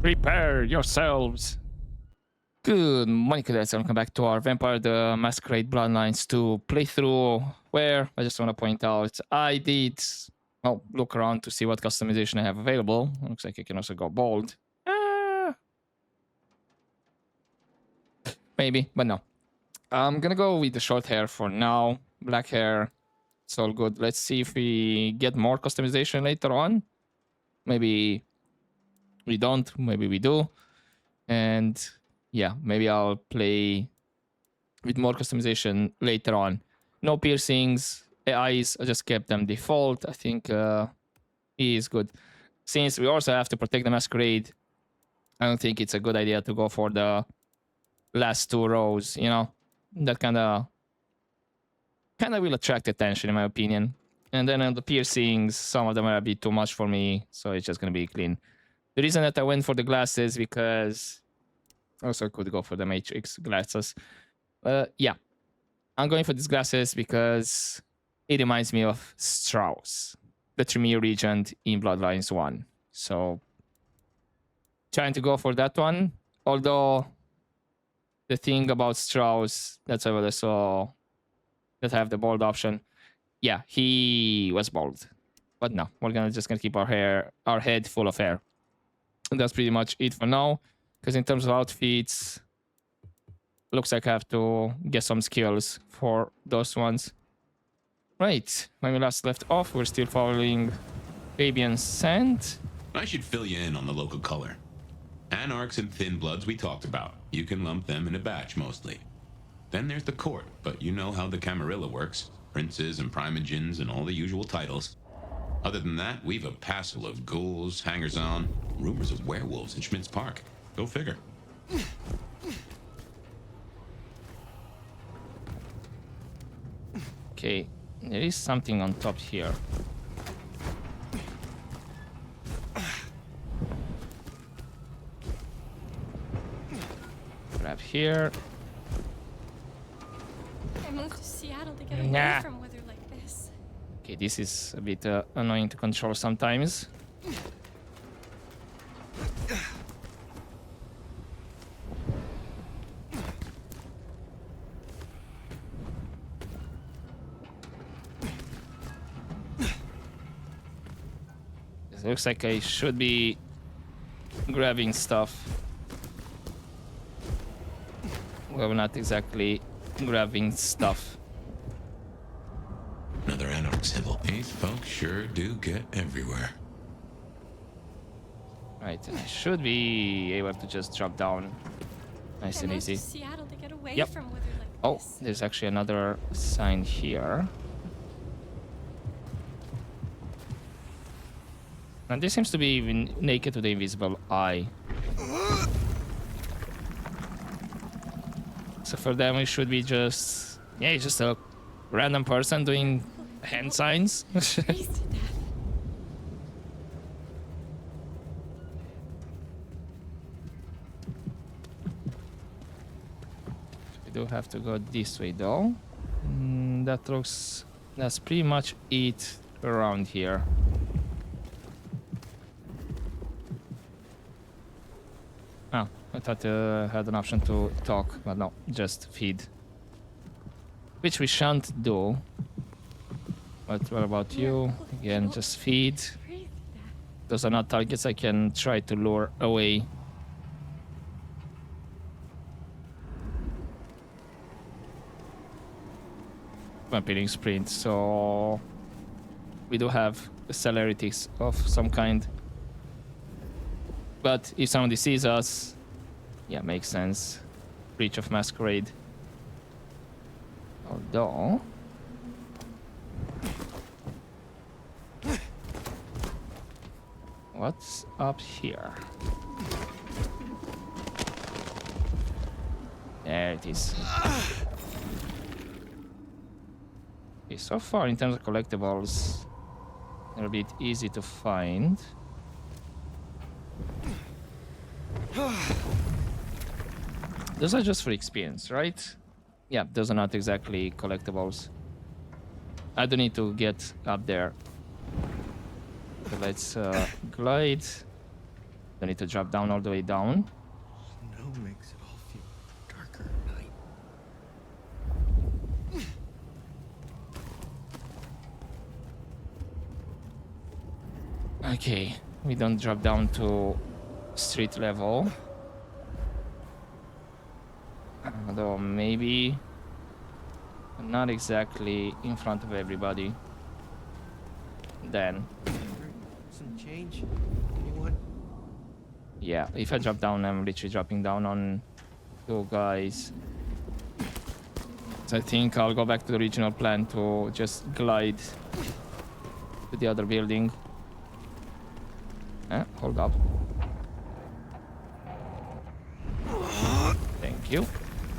Prepare yourselves. Good morning, cadets, and welcome back to our Vampire The Masquerade Bloodlines 2 playthrough, where I just want to point out I did, well, look around to see what customization I have available. Looks like I can also go bald. Maybe, but no. I'm gonna go with the short hair for now. Black hair, it's all good. Let's see if we get more customization later on. Maybe we don't, maybe we do. And yeah, maybe I'll play with more customization later on. No piercings, eyes, I just kept them default. I think he is good. Since we also have to protect the masquerade, I don't think it's a good idea to go for the last two rows, you know? That kind of will attract attention, in my opinion. And then on the piercings, some of them might be too much for me, so it's just gonna be clean. The reason that I went for the glasses because also could go for the Matrix glasses. Yeah, I'm going for these glasses because it reminds me of Strauss, the Tremere Regent in Bloodlines 1. So trying to go for that one. Although the thing about Strauss, that's what I saw that I have the bald option. Yeah, he was bald. But no, we're just gonna keep our head full of hair. And that's pretty much it for now. Because in terms of outfits, looks like I have to get some skills for those ones. Right, when we last left off, we're still following Fabian's scent. I should fill you in on the local color. Anarchs and Thin Bloods we talked about. You can lump them in a batch mostly. Then there's the court, but you know how the Camarilla works. Princes and primogens and all the usual titles. Other than that, we've a passel of ghouls, hangers-on, rumors of werewolves in Schmidt's Park. Go figure. Okay, there is something on top here. Grab here. I moved to Seattle to get away from weather like this. Okay, this is a bit annoying to control sometimes. It looks like I should be grabbing stuff. Well, not exactly grabbing stuff. Another Anarch symbol. These folks sure do get everywhere. Right, I should be able to just drop down nice and easy. Seattle to get away Yep. from weather like Oh, this. there's actually another sign here. And this seems to be even naked to the invisible eye. So for them, it should be just... yeah, it's just a random person doing hand signs. Tasted that. We do have to go this way, though. That looks... that's pretty much it around here. Oh, I thought I had an option to talk, but no, just feed. Which we shan't do. But what about you? Again, just feed. Breathe that. Those are not targets I can try to lure away. Vampiring sprint, so we do have celerities of some kind. But if somebody sees us, yeah, makes sense. Breach of Masquerade. Although... what's up here? There it is. Okay, so far in terms of collectibles, they're a bit easy to find. Those are just for experience, right? Yeah, those are not exactly collectibles. I do need to get up there. So let's glide Don't need to drop down all the way down. Snow makes it all feel darker at night. Okay, we don't drop down to street level. Although maybe not exactly in front of everybody. Then, Some change? Anyone? yeah, if I drop down, I'm literally dropping down on 2 guys. So I think I'll go back to the original plan to just glide to the other building. Hold up. Thank you.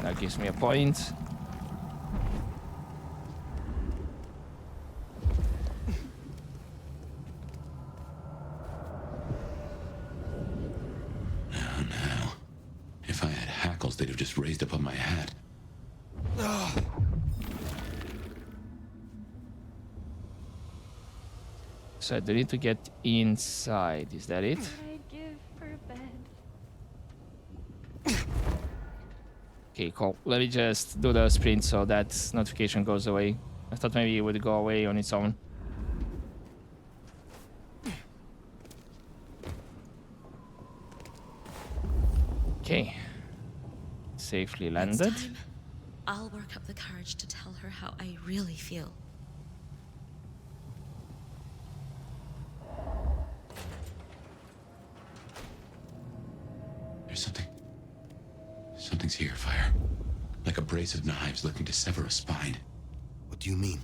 That gives me a point. Now, if I had hackles, they'd have just raised up on my hat. So I do need to get inside. Is that it? What I'd give for a bed. Okay, cool. Let me just do the sprint so that notification goes away. I thought maybe it would go away on its own. Okay. Safely Next landed. time, I'll work up the courage to tell her how I really feel. There's something. Something's here, Fire. Like a brace of knives looking to sever a spine. What do you mean?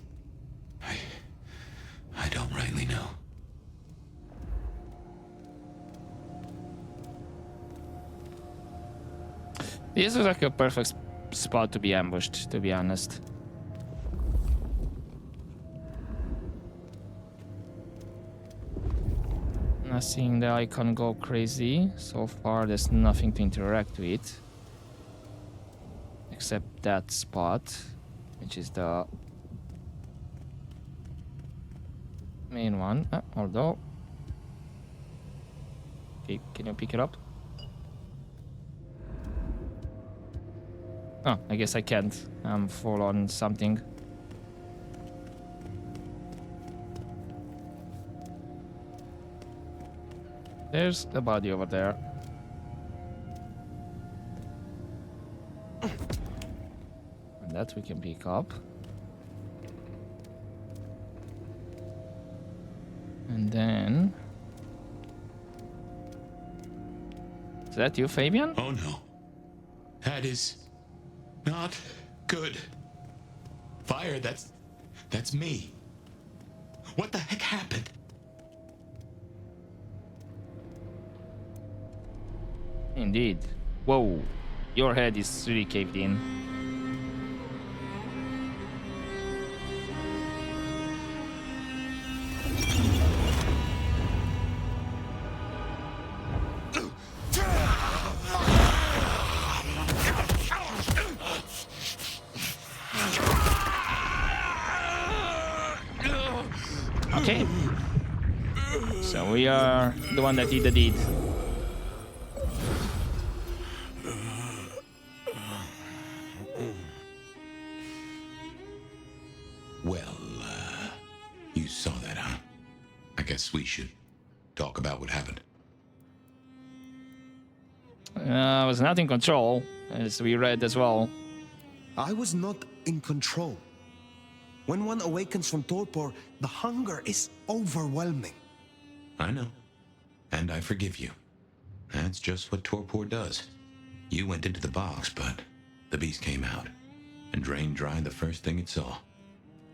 I don't rightly know. This is like a perfect spot to be ambushed, to be honest. Not seeing the icon go crazy. So far, there's nothing to interact with. Except that spot, which is the main one. Although... Okay, can you pick it up? Oh, I guess I can't. I'm full on something. There's a body over there. And that we can pick up. And then... Is that you, Fabian? Oh no. That is not good. Fire, that's me. What the heck happened? Indeed. Whoa. Your head is really caved in. Okay. So we are the one that did the deed. Well, you saw that, huh? I guess we should talk about what happened. I was not in control, as we read as well. I was not in control. When one awakens from torpor, the hunger is overwhelming. I know. And I forgive you. That's just what torpor does. You went into the box, but the beast came out and drained dry the first thing it saw.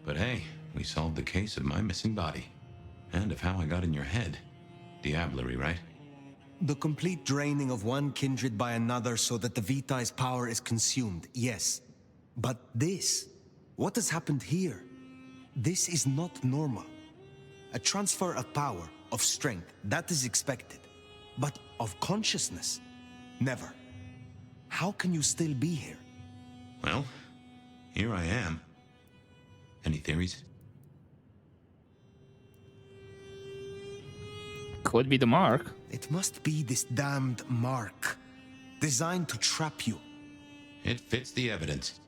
But hey, we solved the case of my missing body. And of how I got in your head. Diablerie, right? The complete draining of one kindred by another so that the Vitae's power is consumed, yes. But this, what has happened here? This is not normal. A transfer of power, of strength, that is expected. But of consciousness? Never. How can you still be here? Well, here I am. Any theories? Could be the mark. It must be this damned mark, designed to trap you. It fits the evidence.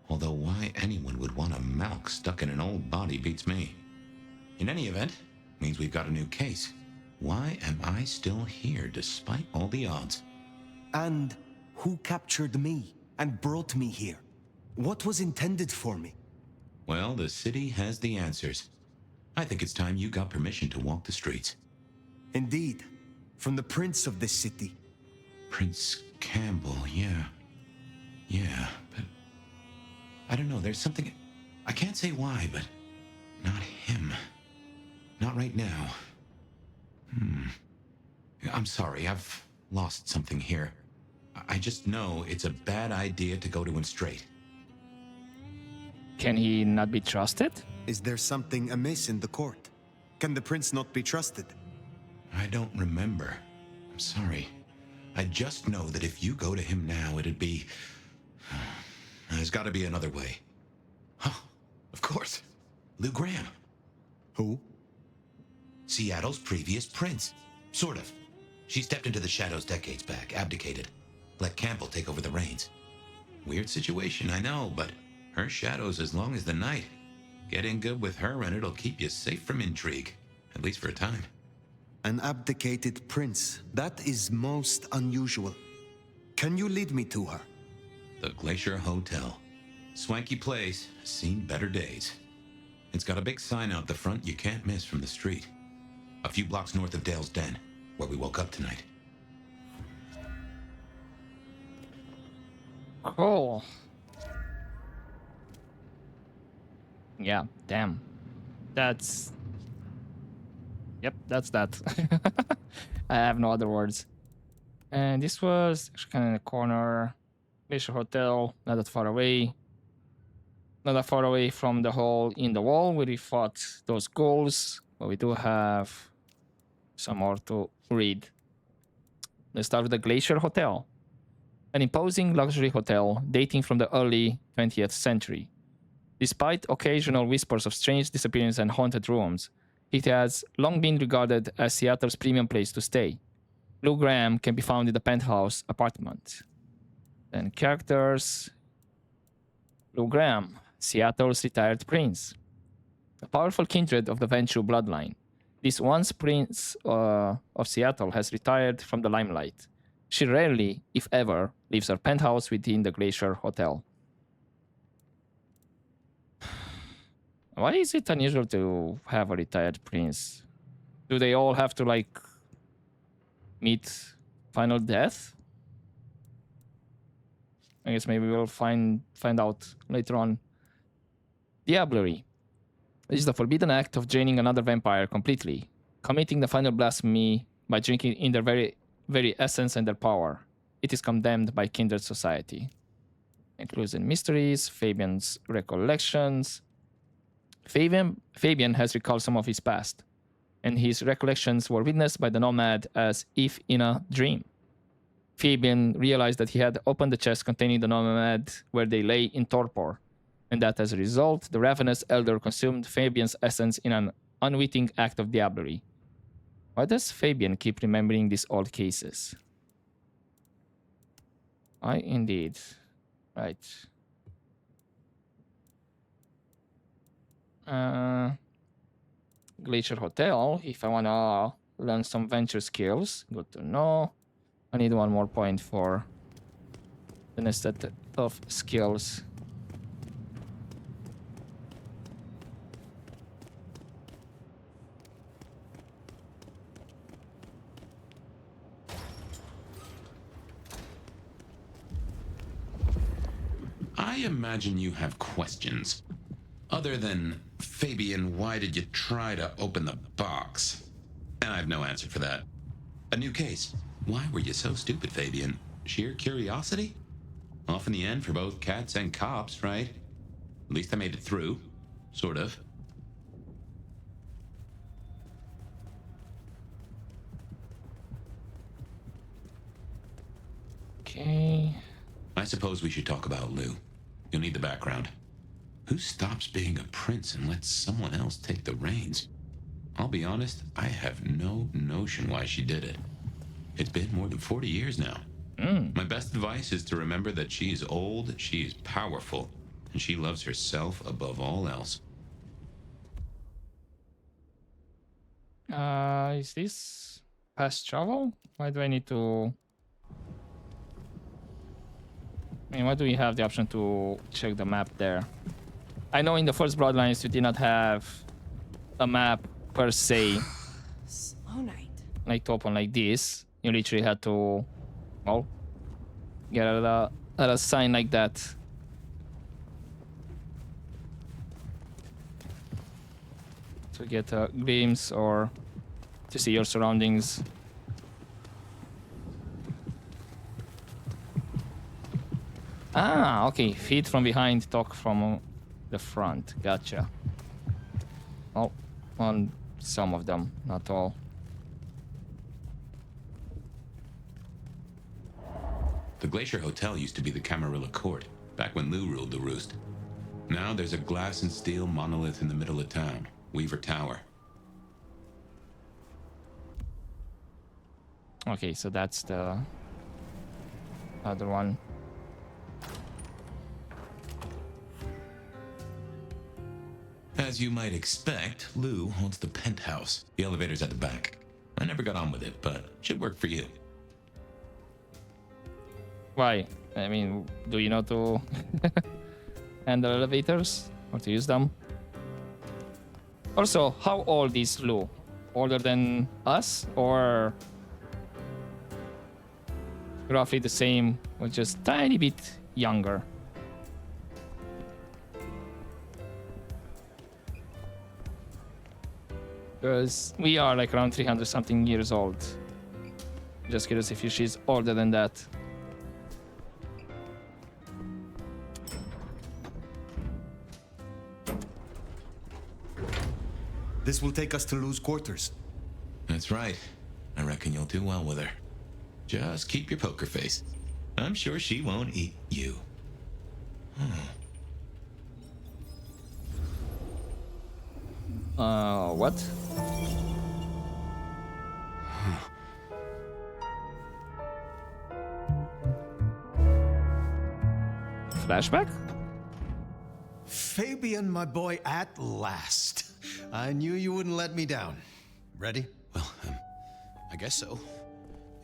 Although why anyone would want a Malk stuck in an old body beats me. In any event, means we've got a new case. Why am I still here despite all the odds? And who captured me and brought me here? What was intended for me? Well, the city has the answers. I think it's time you got permission to walk the streets. Indeed, from the prince of this city. Prince Campbell, yeah. Yeah, but... I don't know, there's something... I can't say why, but... Not him. Not right now. I'm sorry, I've lost something here. I just know it's a bad idea to go to him straight. Can he not be trusted? Is there something amiss in the court? Can the prince not be trusted? I don't remember. I'm sorry. I just know that if you go to him now, it'd be... There's got to be another way. Oh, of course. Lou Graham. Who? Seattle's previous prince. Sort of. She stepped into the shadows decades back, abdicated. Let Campbell take over the reins. Weird situation, I know, but her shadow's as long as the night. Get in good with her and it'll keep you safe from intrigue. At least for a time. An abdicated prince. That is most unusual. Can you lead me to her? The Glacier Hotel. Swanky place, seen better days. It's got a big sign out the front you can't miss from the street. A few blocks north of Dale's Den, where we woke up tonight. Cool. Yeah, damn. That's... Yep, that's that. I have no other words. And this was kind of in the corner. Glacier Hotel, not that far away. Not that far away from the hole in the wall where we fought those ghouls. But we do have some more to read. Let's start with the Glacier Hotel. An imposing luxury hotel dating from the early 20th century. Despite occasional whispers of strange disappearances and haunted rooms, it has long been regarded as Seattle's premium place to stay. Lou Graham can be found in the penthouse apartment. Then characters. Lou Graham, Seattle's retired prince. A powerful kindred of the Venture bloodline. This once prince of Seattle has retired from the limelight. She rarely, if ever, leaves her penthouse within the Glacier Hotel. Why is it unusual to have a retired prince? Do they all have to, like, meet final death? I guess maybe we'll find out later on. Diablerie. This is the forbidden act of draining another vampire completely, committing the final blasphemy by drinking in their very essence and their power. It is condemned by kindred society. Clues and mysteries, Fabian's recollections. Fabian has recalled some of his past, and his recollections were witnessed by the nomad as if in a dream. Fabian realized that he had opened the chest containing the nomad where they lay in torpor, and that as a result, the ravenous elder consumed Fabian's essence in an unwitting act of diablerie. Why does Fabian keep remembering these old cases? Indeed. Right. Glacier Hotel, if I want to learn some venture skills, good to know. I need one more point for the next set of skills. I imagine you have questions. Other than, Fabian, why did you try to open the box? And I have no answer for that. A new case. Why were you so stupid, Fabian? Sheer curiosity? Off in the end for both cats and cops, right? At least I made it through. Sort of. Okay. I suppose we should talk about Lou. You'll need the background. Who stops being a prince and lets someone else take the reins? I'll be honest, I have no notion why she did it. It's been more than 40 years now. My best advice is to remember that she is old, she is powerful, and she loves herself above all else. Is this fast travel? Why do I need to... I mean, why do we have the option to check the map there? I know in the first Bloodlines you did not have a map per se, Slow night. like to open like this. You literally had to, well, get at a sign like that. To get a glimpse or to see your surroundings. Ah, okay. Feed from behind, talk from the front. Gotcha. Oh, on some of them, not all. The Glacier Hotel used to be the Camarilla Court, back when Lou ruled the roost. Now there's a glass and steel monolith in the middle of town, Weaver Tower. Okay, so that's the other one. As you might expect, Lou owns the penthouse. The elevator's at the back. I never got on with it, but should work for you. Why? I mean, do you know to handle elevators or to use them? Also, how old is Lou? Older than us or roughly the same or just tiny bit younger? Because we are like around 300 something years old. Just curious if she's older than that. This will take us to Lou's quarters. That's right. I reckon you'll do well with her. Just keep your poker face. I'm sure she won't eat you. What? Flashback? Fabian, my boy, at last. I knew you wouldn't let me down. Ready? Well, I guess so.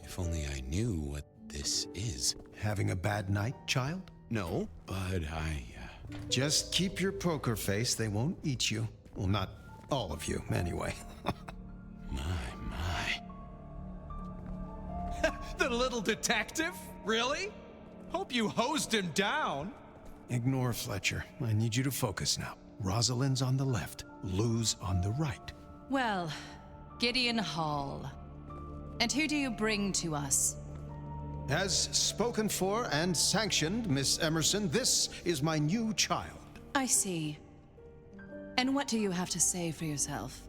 If only I knew what this is. Having a bad night, child? No, but I... Just keep your poker face. They won't eat you. Well, not all of you, anyway. My. The little detective? Really? Hope you hosed him down. Ignore Fletcher. I need you to focus now. Rosalind's on the left, Lou's on the right. Well, Gideon Hall. And who do you bring to us? As spoken for and sanctioned, Miss Emerson, this is my new child. I see. And what do you have to say for yourself?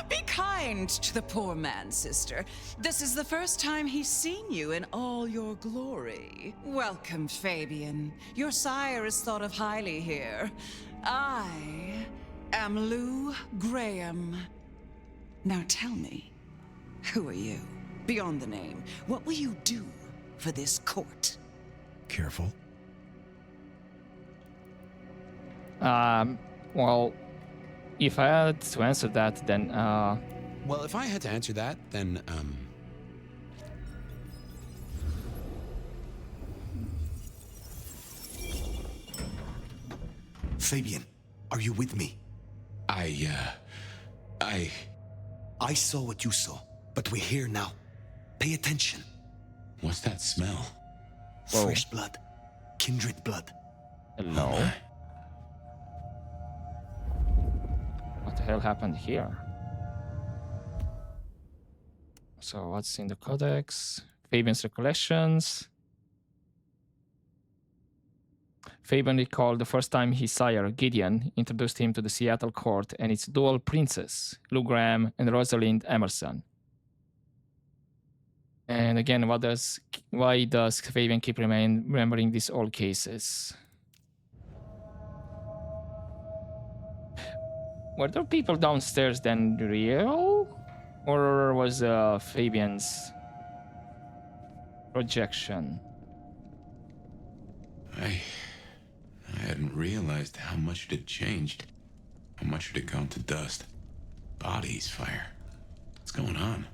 Be kind to the poor man, sister. This is the first time he's seen you in all your glory. Welcome, Fabian. Your sire is thought of highly here. I am Lou Graham. Now tell me, who are you? Beyond the name, what will you do for this court? Careful. Well, if I had to answer that, then, Well, if I had to answer that, then, Fabian, are you with me? I saw what you saw, but we're here now. Pay attention. What's that smell? Whoa. Fresh blood. Kindred blood. hello? What the hell happened here? So what's in the codex? Fabian's recollections. Fabian recalled the first time his sire, Gideon, introduced him to the Seattle court and its dual princes, Lou Graham and Rosalind Emerson. And again, why does Fabian keep remembering these old cases? Were there people downstairs then real? Or was Fabian's projection? I hadn't realized how much it had changed. How much it had gone to dust. Bodies, fire. What's going on?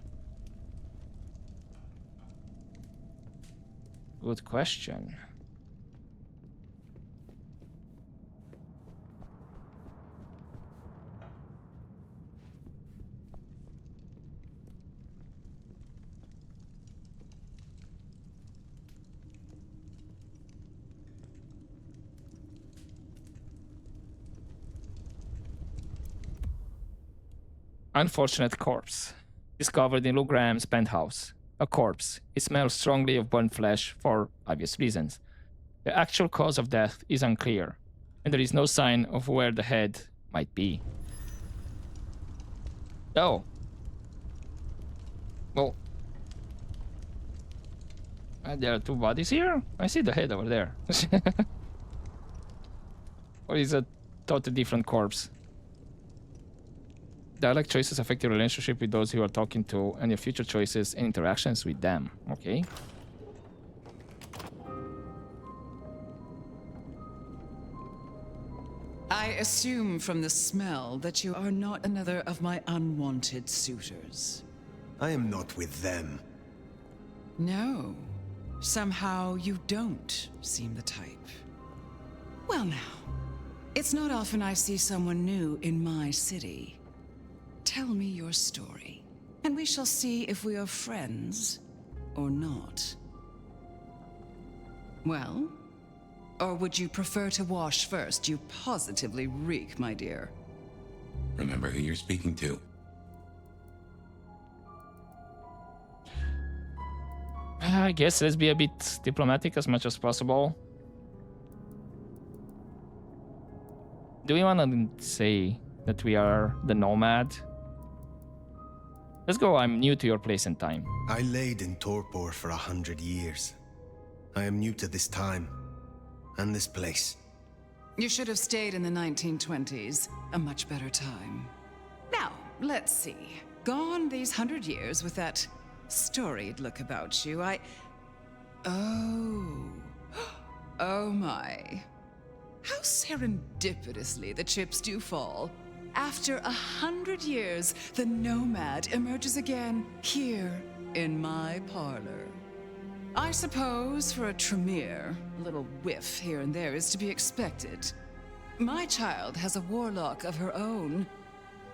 Good question. Unfortunate corpse. Discovered in Lou Graham's penthouse. A corpse. It smells strongly of burnt flesh for obvious reasons. The actual cause of death is unclear, and there is no sign of where the head might be. Oh. Well. There are two bodies here? I see the head over there. Or is a totally different corpse? Dialect choices affect your relationship with those you are talking to and your future choices and interactions with them. Okay. I assume from the smell that you are not another of my unwanted suitors. I am not with them. No. Somehow you don't seem the type. Well now, it's not often I see someone new in my city. Tell me your story, and we shall see if we are friends or not. Well? Or would you prefer to wash first? You positively reek, my dear. Remember who you're speaking to. I guess let's be a bit diplomatic as much as possible. Do we want to say that we are the nomad? Let's go, I'm new to your place and time. I laid in torpor for 100 years. I am new to this time and this place. You should have stayed in the 1920s, a much better time. Now, let's see. Gone these 100 years with that storied look about you, Oh. Oh my. How serendipitously the chips do fall. After 100 years, the nomad emerges again here in my parlor. I suppose for a Tremere, a little whiff here and there is to be expected. My child has a warlock of her own.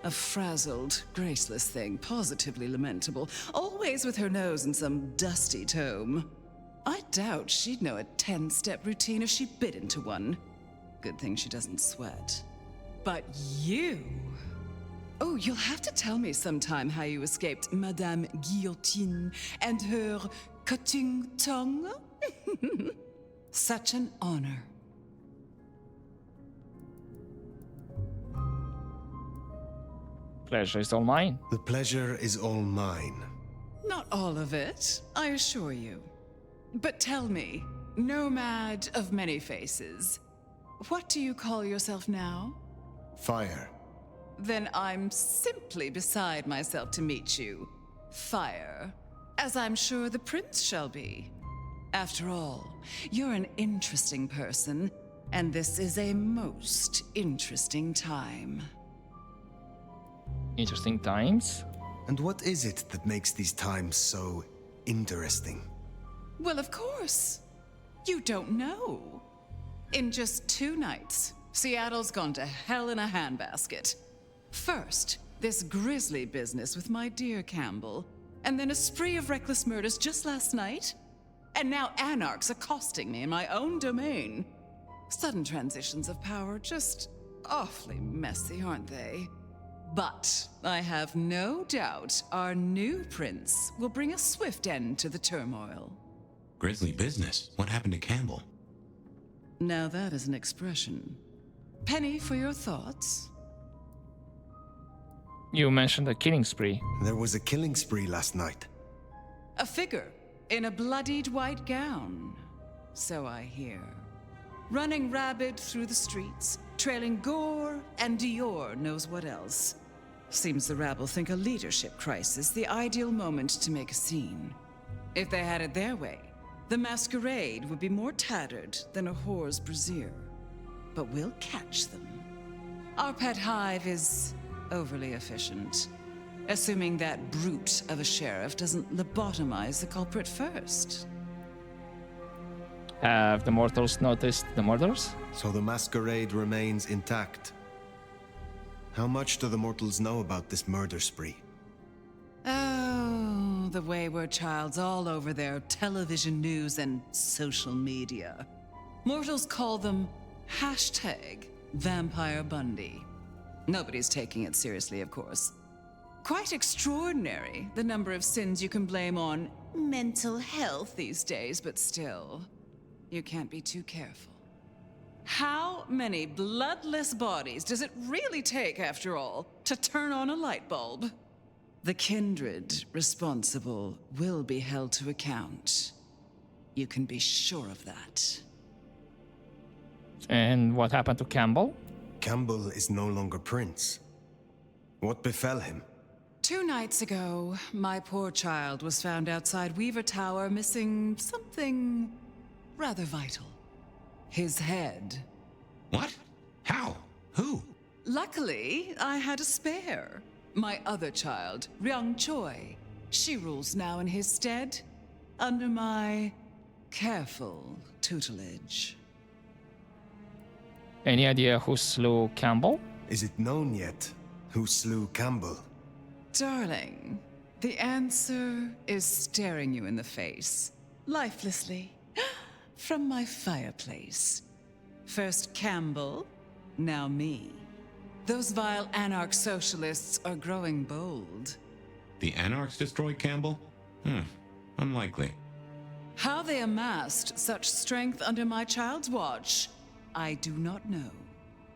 A frazzled, graceless thing, positively lamentable, always with her nose in some dusty tome. I doubt she'd know a 10-step routine if she bit into one. Good thing she doesn't sweat. But you... Oh, you'll have to tell me sometime how you escaped Madame Guillotine and her cutting tongue. Such an honor. Pleasure is all mine. The pleasure is all mine. Not all of it, I assure you. But tell me, nomad of many faces, what do you call yourself now? Fire. Then I'm simply beside myself to meet you. Fire. As I'm sure the prince shall be. After all, you're an interesting person, and this is a most interesting time. Interesting times. And what is it that makes these times so interesting? Well, of course. You don't know. In just 2 nights, Seattle's gone to hell in a handbasket. First, this grisly business with my dear Campbell, and then a spree of reckless murders just last night. And now anarchs accosting me in my own domain. Sudden transitions of power, just awfully messy, aren't they? But I have no doubt our new prince will bring a swift end to the turmoil. Grisly business. What happened to Campbell? Now that is an expression. Penny for your thoughts? You mentioned a killing spree. There was a killing spree last night. A figure in a bloodied white gown. So I hear. running rabid through the streets, trailing gore and Dior knows what else. Seems the rabble think a leadership crisis the ideal moment to make a scene. If they had it their way, the masquerade would be more tattered than a whore's brassiere. But we'll catch them. Our pet hive is overly efficient, assuming that brute of a sheriff doesn't lobotomize the culprit first. Have the mortals noticed the murders? So the masquerade remains intact. How much do the mortals know about this murder spree? Oh, the wayward child's all over their television news and social media. Mortals call them #Vampire Bundy. Nobody's taking it seriously, of course. Quite extraordinary, the number of sins you can blame on mental health these days, but still, you can't be too careful. How many bloodless bodies does it really take, after all, to turn on a light bulb? The kindred responsible will be held to account. You can be sure of that. And what happened to Campbell? Campbell is no longer prince. What befell him? 2 nights ago, my poor child was found outside Weaver Tower missing something rather vital. His head. What? How? Who? Luckily, I had a spare. My other child, Ryung Choi. She rules now in his stead, under my careful tutelage. Any idea who slew Campbell? Is it known yet who slew Campbell? Darling, the answer is staring you in the face, lifelessly, from my fireplace. First Campbell, now me. Those vile anarch socialists are growing bold. The Anarchs destroyed Campbell? Unlikely. How they amassed such strength under my child's watch, I do not know.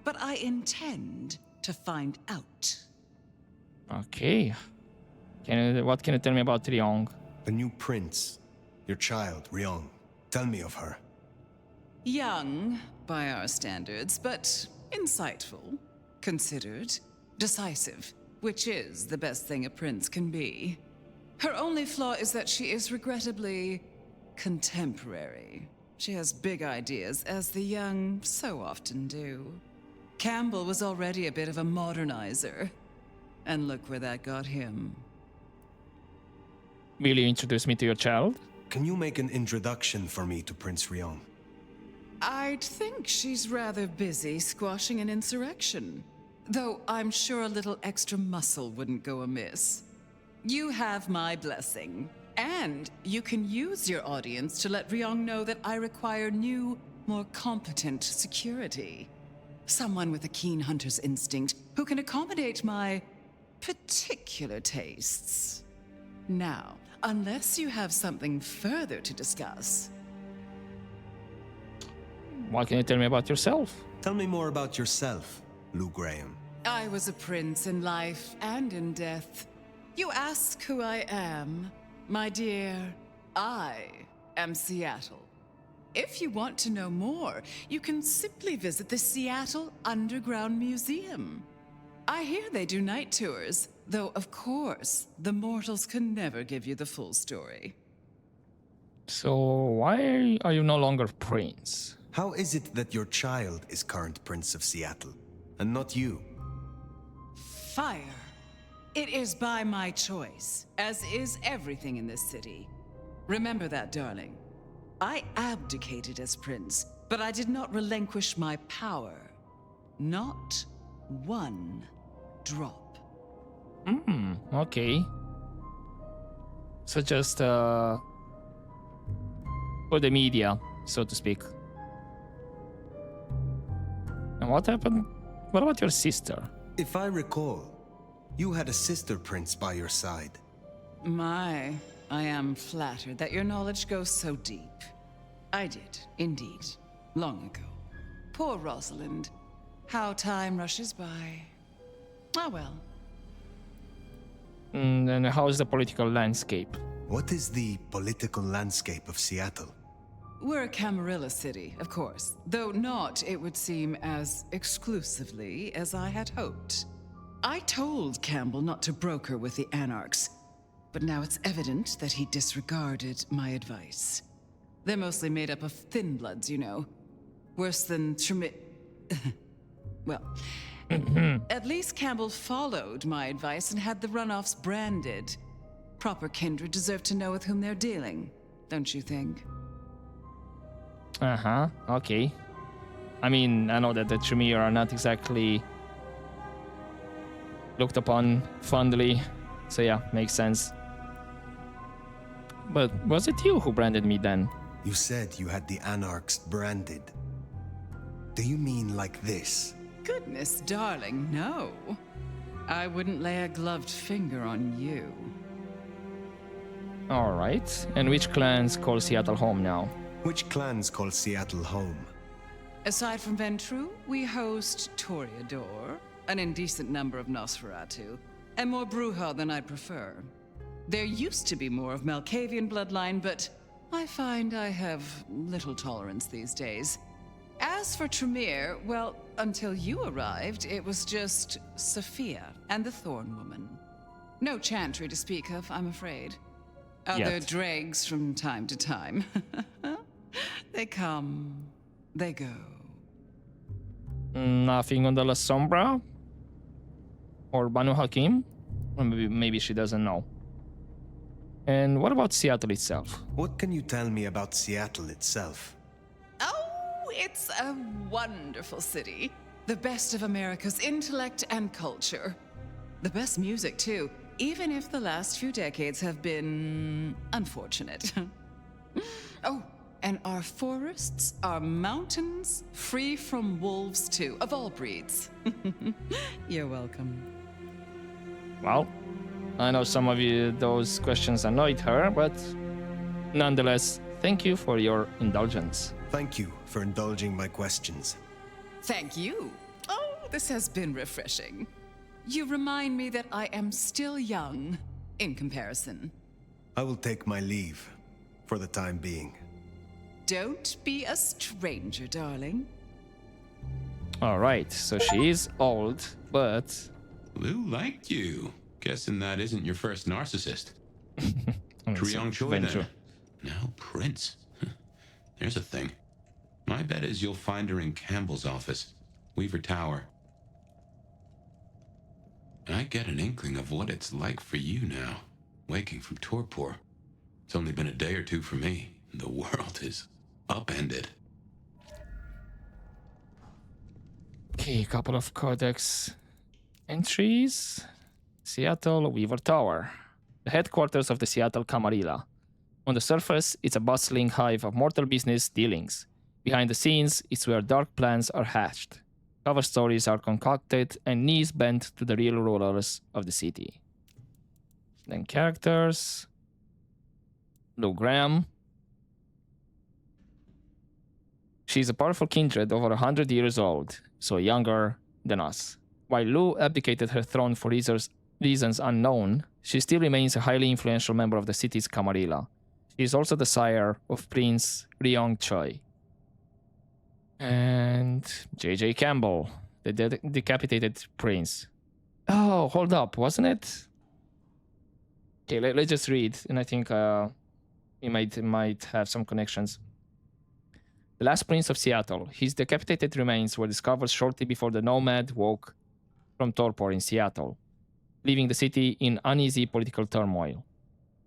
But I intend to find out. Okay. What can you tell me about Ryong? The new prince. Your child, Ryong. Tell me of her. Young, by our standards, but insightful, considered, decisive, which is the best thing a prince can be. Her only flaw is that she is regrettably contemporary. She has big ideas, as the young so often do. Campbell was already a bit of a modernizer. And look where that got him. Will you introduce me to your child? Can you make an introduction for me to Prince Ryong? I'd think she's rather busy squashing an insurrection. Though I'm sure a little extra muscle wouldn't go amiss. You have my blessing. And you can use your audience to let Ryong know that I require new, more competent security. Someone with a keen hunter's instinct who can accommodate my particular tastes. Now, unless you have something further to discuss. What can you tell me about yourself? Tell me more about yourself, Lou Graham. I was a prince in life and in death. You ask who I am. My dear, I am Seattle. If you want to know more, you can simply visit the Seattle Underground Museum. I hear they do night tours, though of course, the mortals can never give you the full story. So why are you no longer prince? How is it that your child is current Prince of Seattle, and not you? Fire. It is by my choice, as is everything in this city. Remember that, darling. I abdicated as prince, but I did not relinquish my power. Not one drop. Okay. So just for the media, so to speak. And what happened? What about your sister? If I recall, you had a sister prince by your side. My, I am flattered that your knowledge goes so deep. I did, indeed, long ago. Poor Rosalind. How time rushes by. Ah well. And how is the political landscape? What is the political landscape of Seattle? we're a Camarilla city, of course. Though not, it would seem, as exclusively as I had hoped. I told Campbell not to broker with the Anarchs, but now it's evident that he disregarded my advice. They're mostly made up of thin bloods, you know. Worse than well, at least Campbell followed my advice and had the runoffs branded. Proper kindred deserve to know with whom they're dealing, don't you think? Uh-huh, okay. I mean, I know that the Tremere are not exactly looked upon fondly, so yeah, makes sense. But was it you who branded me then? You said you had the Anarchs branded. Do you mean like this? Goodness, darling, no. I wouldn't lay a gloved finger on you. Alright, and which clans call Seattle home now? Which clans call Seattle home? Aside from Ventru, we host Toreador, an indecent number of Nosferatu, and more Bruja than I'd prefer. There used to be more of Malkavian bloodline, but I find I have little tolerance these days. As for Tremere, well, until you arrived, it was just Sophia and the Thorn Woman. No chantry to speak of, I'm afraid. Other Yet. dregs from time to time. They come, they go. Nothing on the La Sombra? Or Banu Hakim? Or maybe she doesn't know. And what about Seattle itself? What can you tell me about Seattle itself? Oh, it's a wonderful city. The best of America's intellect and culture. The best music, too, even if the last few decades have been unfortunate. Oh, and our forests, our mountains, free from wolves, too, of all breeds. You're welcome. Well, I know some of you those questions annoyed her, but nonetheless, thank you for your indulgence. Thank you for indulging my questions. Thank you. Oh, this has been refreshing. You remind me that I am still young in comparison. I will take my leave for the time being. Don't be a stranger, darling. Alright, so she is old, but... Lou liked you. Guessing that isn't your first narcissist. I mean, Triong Choi Venture. then. Now Prince. There's a thing. My bet is you'll find her in Campbell's office. Weaver Tower. I get an inkling of what it's like for you now, waking from torpor. It's only been a day or two for me. The world is upended. Okay, couple of codex entries. Seattle Weaver Tower, the headquarters of the Seattle Camarilla. On the surface, it's a bustling hive of mortal business dealings. Behind the scenes, it's where dark plans are hatched. Cover stories are concocted and knees bent to the real rulers of the city. Then characters. Lou Graham. She's a powerful kindred over 100 years old, so younger than us. While Lou abdicated her throne for reasons unknown, she still remains a highly influential member of the city's Camarilla. She is also the sire of Prince Ryong Choi. And J.J. Campbell, the decapitated prince. Oh, hold up, wasn't it? Okay, let's just read, and I think we might have some connections. The last prince of Seattle, his decapitated remains were discovered shortly before the nomad woke from torpor in Seattle, leaving the city in uneasy political turmoil.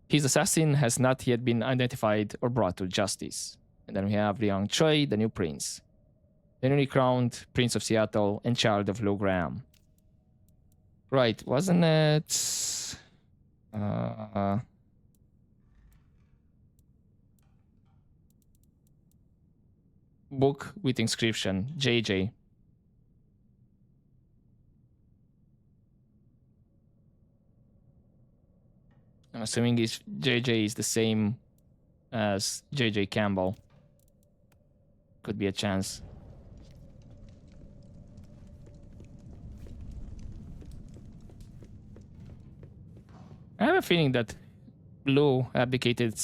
His assassin has not yet been identified or brought to justice. And then we have Ryong Choi, the new prince, the newly crowned Prince of Seattle and child of Lou Graham. Right, wasn't it... book with inscription, JJ. I'm assuming JJ is the same as JJ Campbell. Could be a chance. I have a feeling that Lou abdicated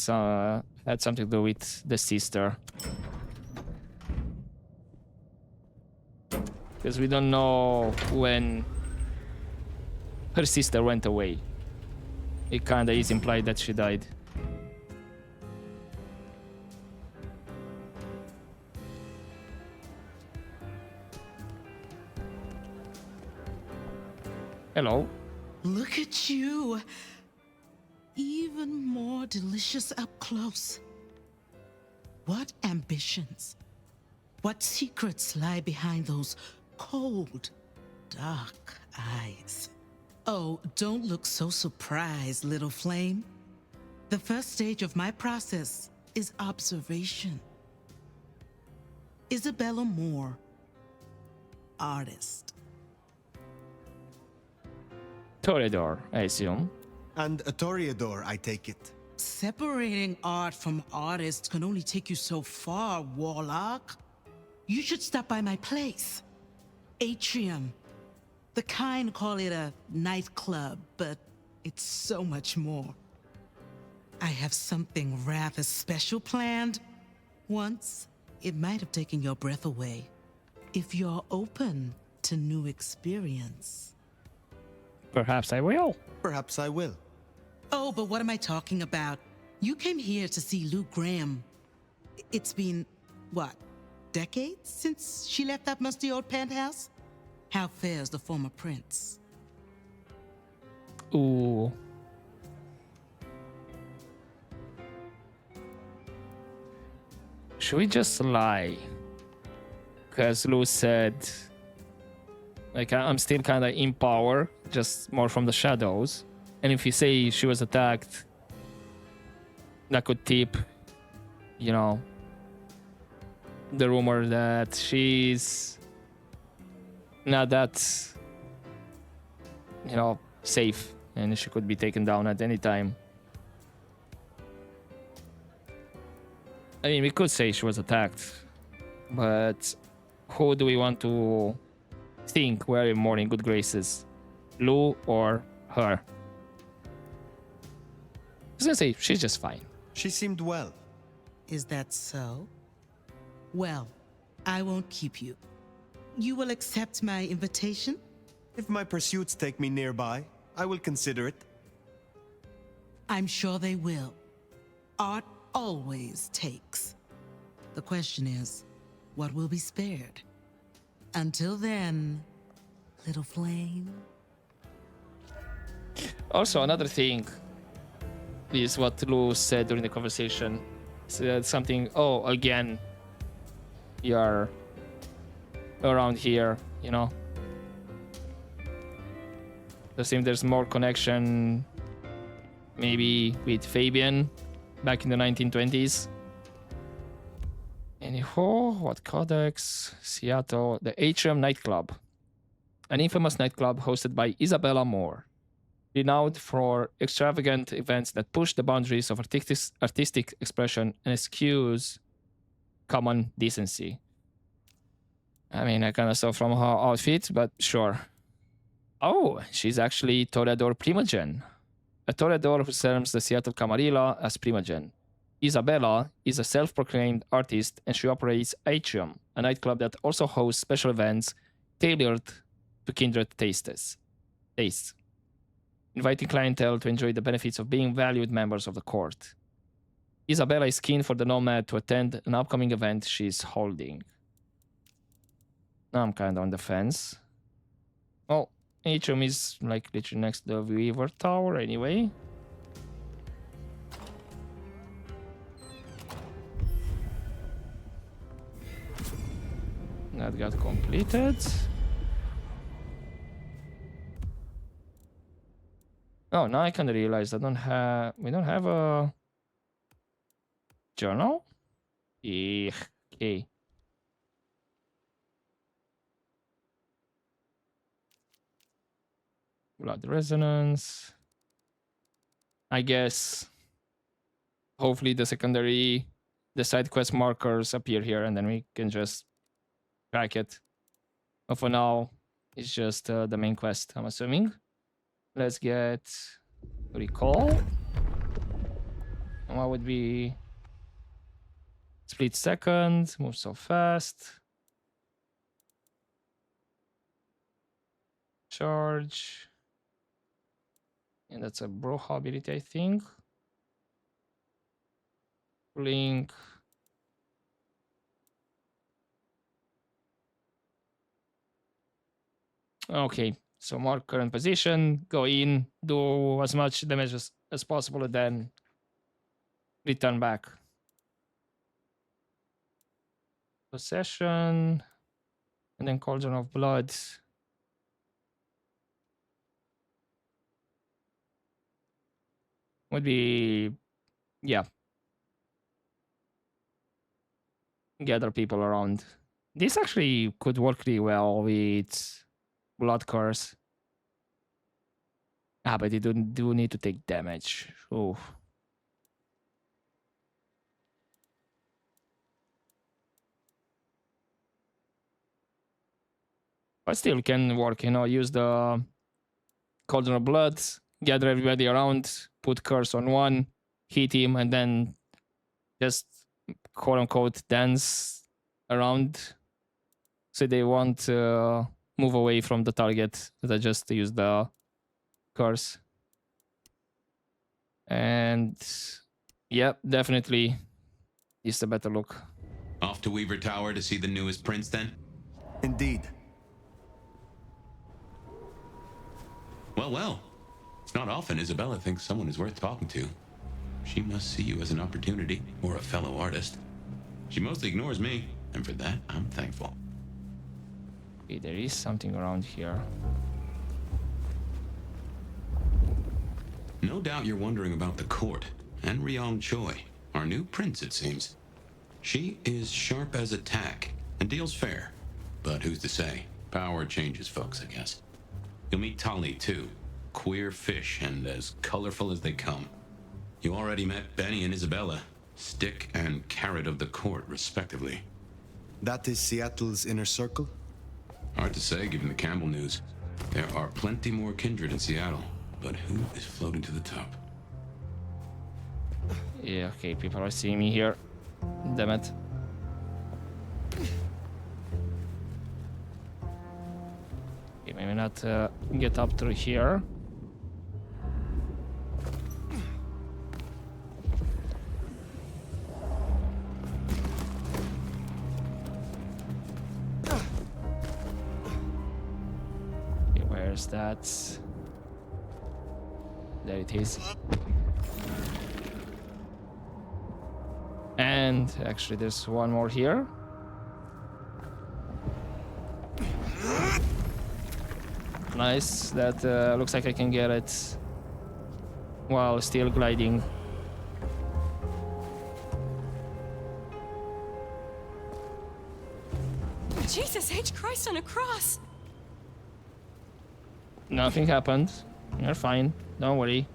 had something to do with the sister. Because we don't know when her sister went away. It kinda is implied that she died. Hello. Look at you. Even more delicious up close. What ambitions? What secrets lie behind those cold, dark eyes? Oh, don't look so surprised, little flame. The first stage of my process is observation. Isabella Moore, artist. Toreador, I assume. And a Toreador, I take it. Separating art from artists can only take you so far, Warlock. You should stop by my place. Atrium. The kind call it a nightclub, but it's so much more. I have something rather special planned. Once, it might have taken your breath away. If you're open to new experience. Perhaps I will. Perhaps I will. Oh, but what am I talking about? You came here to see Lou Graham. It's been, what, decades since she left that musty old penthouse? How fares the former prince? Ooh. Should we just lie? Because Lou said, like, I'm still kind of in power, just more from the shadows. And if you say she was attacked, that could tip, you know, the rumor that she's not that, you know, safe and she could be taken down at any time. I mean, we could say she was attacked, but who do we want to think we're more in good graces? Lou or her? I was gonna say, she's just fine. She seemed well. Is that so? Well, I won't keep you. You will accept my invitation? If my pursuits take me nearby, I will consider it. I'm sure they will. Art always takes. The question is, what will be spared? Until then, little flame. Also, another thing is what Lou said during the conversation. Said something, oh, again, you're around here, you know? It seems there's more connection maybe with Fabian back in the 1920s. Anyhow, what codex? Seattle, the Atrium nightclub. An infamous nightclub hosted by Isabella Moore. Renowned for extravagant events that push the boundaries of artistic expression and eschews common decency. I mean, I kind of saw from her outfit, but sure. Oh, she's actually Toreador Primogen. A Toreador who serves the Seattle Camarilla as Primogen. Isabella is a self-proclaimed artist and she operates Atrium, a nightclub that also hosts special events tailored to kindred tastes, inviting clientele to enjoy the benefits of being valued members of the court. Isabella is keen for the nomad to attend an upcoming event she's holding. Now I'm kind of on the fence. Well, Atrium is like literally next to the Weaver Tower anyway. That got completed. Oh, now I kind of realized we don't have a journal? Okay. Blood resonance. I guess hopefully the side quest markers appear here and then we can just track it. But for now, it's just the main quest, I'm assuming. Let's get recall. And what would be Split second. Move so fast. Charge. And that's a Broha ability, I think. Blink. Okay, so mark current position, go in, do as much damage as possible, and then return back. Possession, and then Cauldron of Blood. Would be, yeah. Gather people around. This actually could work really well with Blood Curse. Ah, but you do need to take damage. Oh. But still can work, you know, use the Cauldron of Blood, gather everybody around, put curse on one, hit him, and then just quote unquote dance around so they won't move away from the target that I just used the curse. And yeah, definitely is a better look. Off to Weaver Tower to see the newest prince then? Indeed. Well. It's not often Isabella thinks someone is worth talking to. She must see you as an opportunity, or a fellow artist. She mostly ignores me, and for that, I'm thankful. Okay, there is something around here. No doubt you're wondering about the court, and Ryong Choi, our new prince, it seems. She is sharp as a tack, and deals fair. But who's to say? Power changes folks, I guess. You'll meet Tali, too. Queer fish, and as colorful as they come. You already met Benny and Isabella, stick and carrot of the court, respectively. That is Seattle's inner circle? Hard to say, given the Campbell news. There are plenty more kindred in Seattle, but who is floating to the top? Yeah, okay, people are seeing me here. Damn it. Okay, maybe not get up through here. Okay, where's that? There it is. And actually there's one more here. Nice, that looks like I can get it while still gliding. Jesus H. Christ on a cross! Nothing happened. You're fine. Don't worry.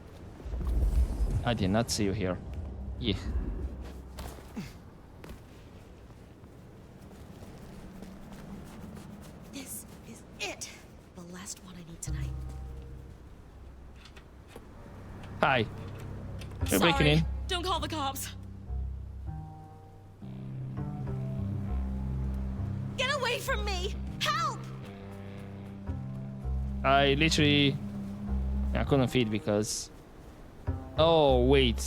I did not see you here. Yeah. This is it. The last one I need tonight. Hi. You're breaking in. Don't call the cops. Get away from me! Help! I literally... I couldn't feed because... Oh, wait.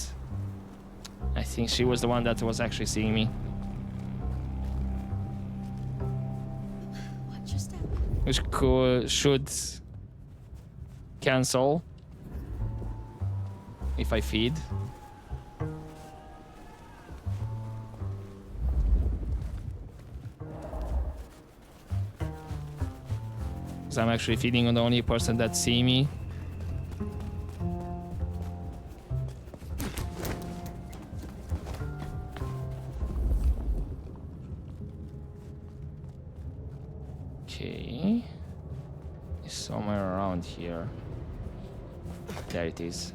I think she was the one that was actually seeing me. Watch your step. Which should cancel if I feed. Because I'm actually feeding on the only person that see me. Okay. It's somewhere around here. There it is.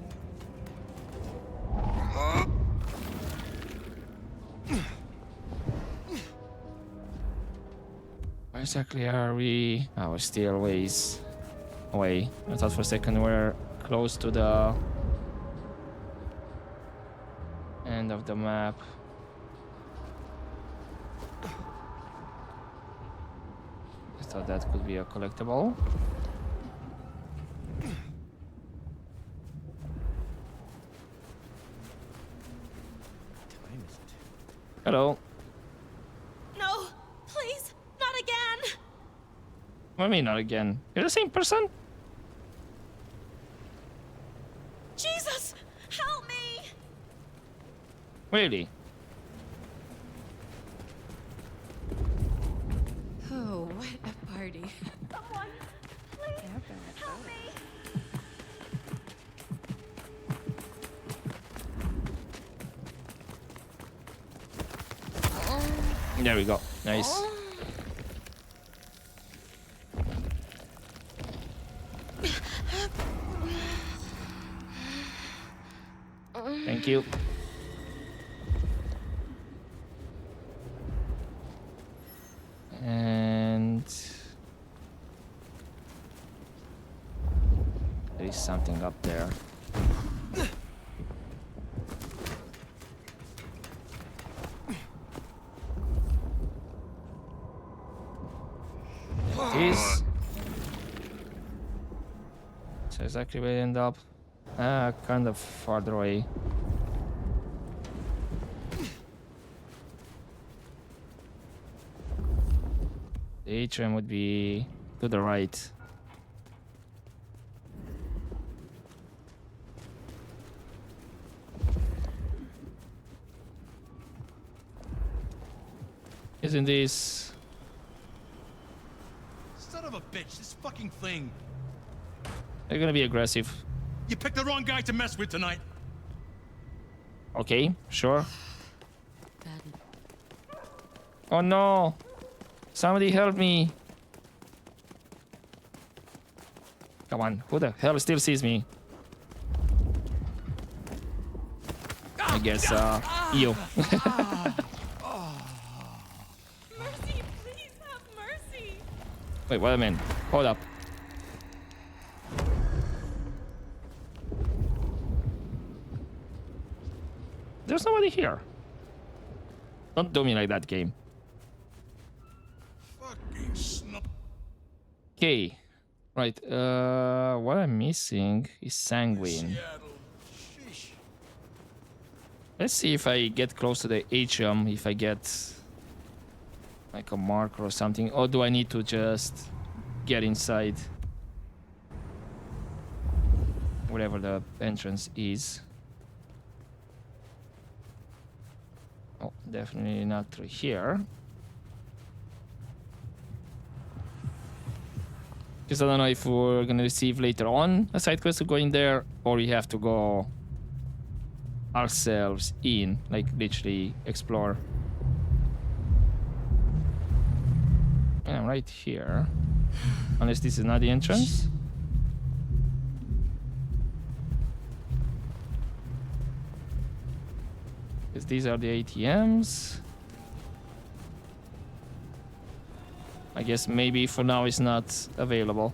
Where exactly are we? Oh, we're still ways away. I thought for a second we're close to the end of the map. thought that could be a collectible. Hello. No, please, not again. What do you mean not again? You're the same person? Jesus, help me. Really? Oh, what a party. Someone, please, help me. There we go. Nice. Thank you. And there is something up there. It is. So exactly where it end up. Kind of farther away. The atrium would be to the right. Isn't this? Son of a bitch, this fucking thing. They're gonna be aggressive. You picked the wrong guy to mess with tonight. Okay, sure. Bad. Oh no! Somebody help me! Come on, who the hell still sees me? I guess, you. Mercy, please have mercy. Wait, wait a minute. Hold up. There's nobody here. Don't do me like that, game. Fucking snuff. Okay. Right, what I'm missing is Sanguine. Let's see if I get close to the atrium, if I get like a marker or something, or do I need to just get inside whatever the entrance is? Oh, definitely not through here. Because I don't know if we're gonna receive later on a side quest to go in there, or we have to go ourselves in, like literally explore. And I'm right here. Unless this is not the entrance. Because these are the ATMs. I guess maybe for now it's not available.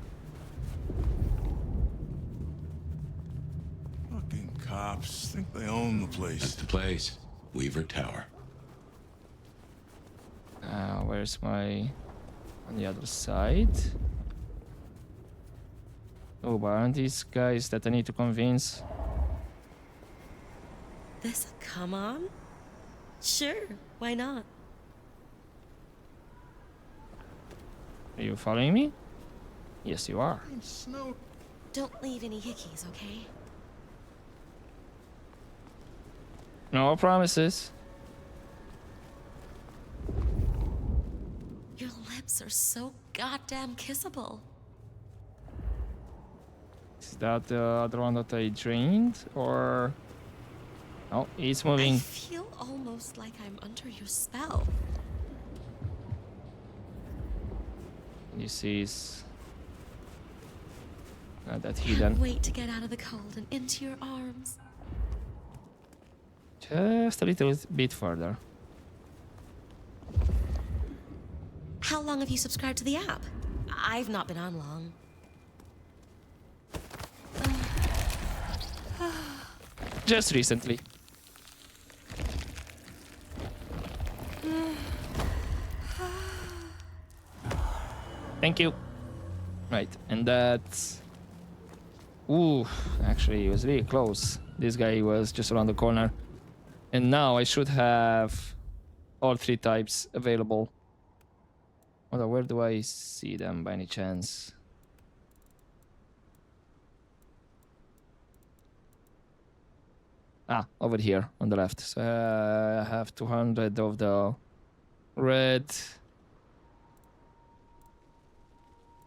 Fucking cops think they own the That's place. the place. Weaver Tower. Where's my... on the other side? Oh, but aren't these guys that I need to convince? This come on? Sure, why not? Are you following me? Yes, you are. Snow. Don't leave any hickeys, okay? No promises. Your lips are so goddamn kissable. Is that the other one that I drained? Or... oh, it's I moving. feel almost like I'm under your spell. This is... not that hidden. Wait to get out of the cold and into your arms. Just a little bit further. How long have you subscribed to the app? I've not been on long. Just recently. Thank you. Right, and that's... Ooh, actually, it was really close. This guy was just around the corner. And now I should have all 3 types available. Hold on, where do I see them by any chance? Ah, over here on the left. So I have 200 of the red.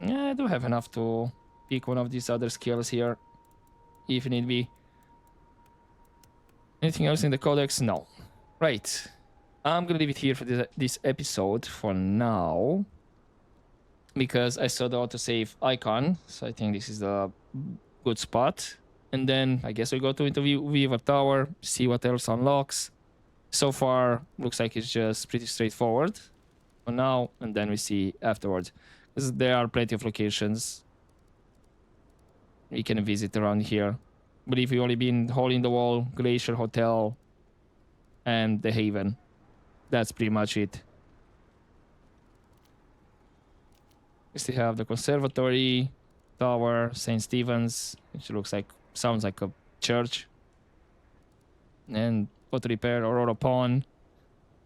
Yeah, I do have enough to pick one of these other skills here, if need be. Anything else in the codex? No. Right. I'm gonna leave it here for this episode for now, because I saw the autosave icon, so I think this is the good spot. And then I guess we go to interview Weaver Tower, see what else unlocks. So far, looks like it's just pretty straightforward for now, and then we see afterwards. Because there are plenty of locations we can visit around here. But if we've only been Hole in the Wall, Glacier Hotel, and the Haven. That's pretty much it. We still have the Conservatory, Tower, St. Stephen's, which sounds like a church. And Auto Repair, Aurora Pawn,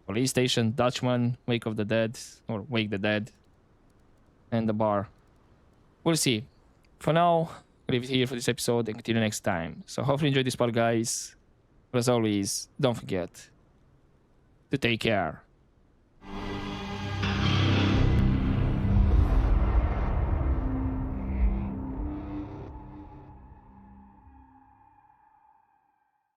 Police Station, Dutchman, Wake of the Dead, or Wake the Dead, and the bar. We'll see. For now, I'll leave it here for this episode and continue next time. So hopefully you enjoyed this part, guys. But as always, don't forget to take care.